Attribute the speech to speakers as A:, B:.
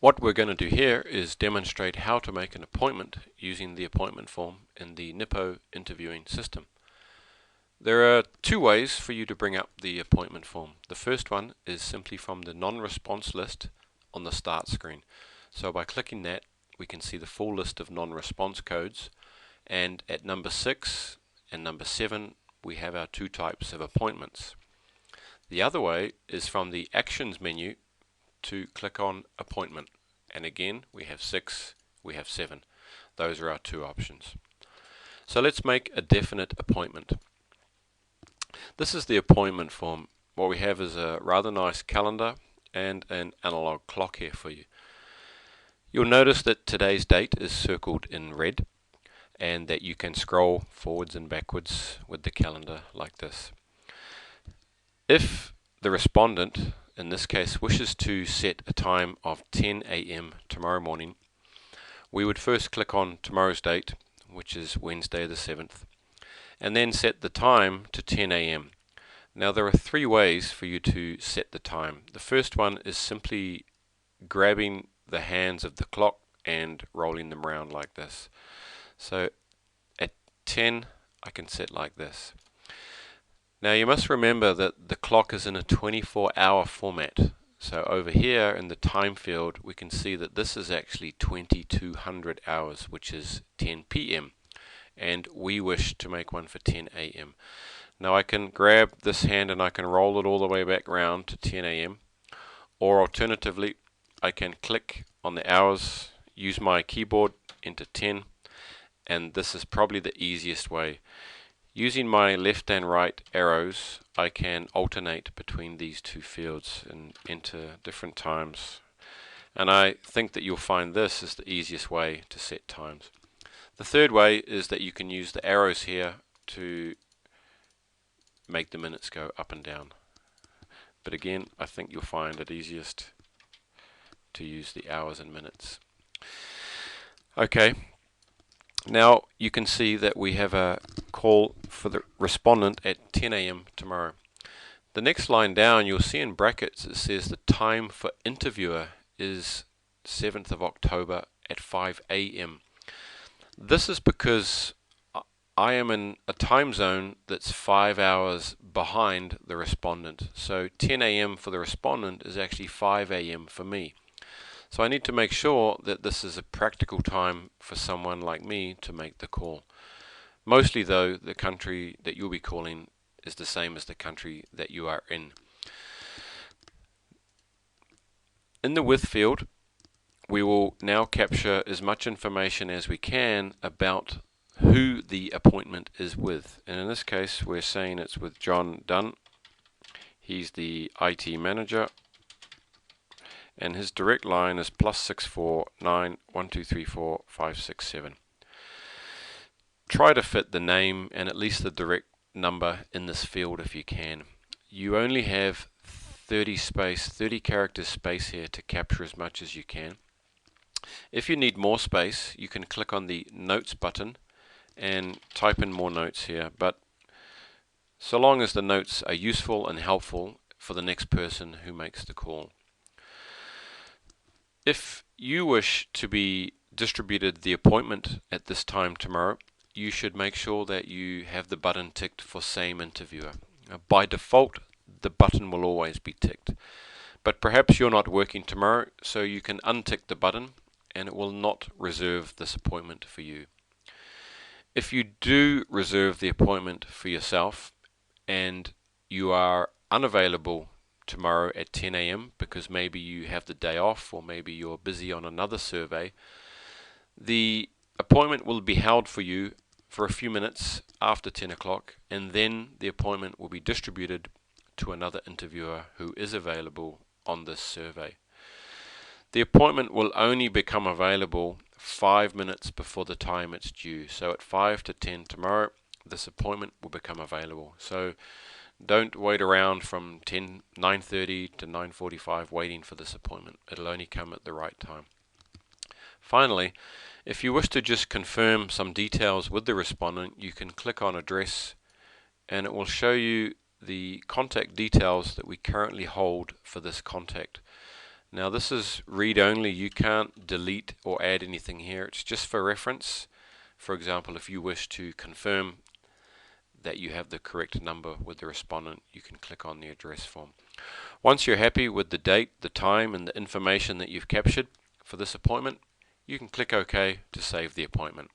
A: What we're going to do here is demonstrate how to make an appointment using the appointment form in the NIPO interviewing system. There are two ways for you to bring up the appointment form. The first one is simply from the non-response list on the start screen. So by clicking that, we can see the full list of non-response codes, and at number 6 and number 7 we have our two types of appointments. The other way is from the Actions menu to click on Appointment, and again we have 6, we have 7. Those are our two options. So let's make a definite appointment. This is the appointment form. What we have is a rather nice calendar and an analog clock here for you. You'll notice that today's date is circled in red and that you can scroll forwards and backwards with the calendar like this. If the respondent, in this case, wishes to set a time of 10 a.m. tomorrow morning, we would first click on tomorrow's date, which is Wednesday the 7th, and then set the time to 10 a.m. Now there are three ways for you to set the time. The first one is simply grabbing the hands of the clock and rolling them around like this. So at 10 I can set like this. Now you must remember that the clock is in a 24-hour format. So over here in the time field we can see that this is actually 2200 hours, which is 10 p.m. and we wish to make one for 10 a.m. Now I can grab this hand and I can roll it all the way back round to 10 a.m. or alternatively I can click on the hours, use my keyboard, enter 10, and this is probably the easiest way. Using my left and right arrows I can alternate between these two fields and enter different times, and I think that you'll find this is the easiest way to set times. The third way is that you can use the arrows here to make the minutes go up and down, but again I think you'll find it easiest to use the hours and minutes. Okay, now you can see that we have a call for the respondent at 10 a.m. tomorrow. The next line down you'll see in brackets it says the time for interviewer is 7th of October at 5 a.m. This is because I am in a time zone that's 5 hours behind the respondent. So 10 a.m. for the respondent is actually 5 a.m. for me. So I need to make sure that this is a practical time for someone like me to make the call. Mostly though, the country that you'll be calling is the same as the country that you are in. In the with field, we will now capture as much information as we can about who the appointment is with. And in this case, we're saying it's with John Dunn. He's the IT manager, and his direct line is +649 1234 567. Try to fit the name and at least the direct number in this field if you can. You only have 30 characters space here to capture as much as you can. If you need more space, you can click on the Notes button and type in more notes here, but so long as the notes are useful and helpful for the next person who makes the call. If you wish to be distributed the appointment at this time tomorrow, you should make sure that you have the button ticked for same interviewer. By default, the button will always be ticked, but perhaps you're not working tomorrow, so you can untick the button and it will not reserve this appointment for you. If you do reserve the appointment for yourself and you are unavailable tomorrow at 10 a.m. because maybe you have the day off or maybe you're busy on another survey, the appointment will be held for you for a few minutes after 10 o'clock, and then the appointment will be distributed to another interviewer who is available on this survey. The appointment will only become available 5 minutes before the time it's due. So at 5 to 10 tomorrow, this appointment will become available. So don't wait around from 9:30 to 9:45 waiting for this appointment. It'll only come at the right time. Finally, if you wish to just confirm some details with the respondent, you can click on Address and it will show you the contact details that we currently hold for this contact. Now this is read only, you can't delete or add anything here, it's just for reference. For example, if you wish to confirm that you have the correct number with the respondent, you can click on the address form. Once you're happy with the date, the time, and the information that you've captured for this appointment, you can click OK to save the appointment.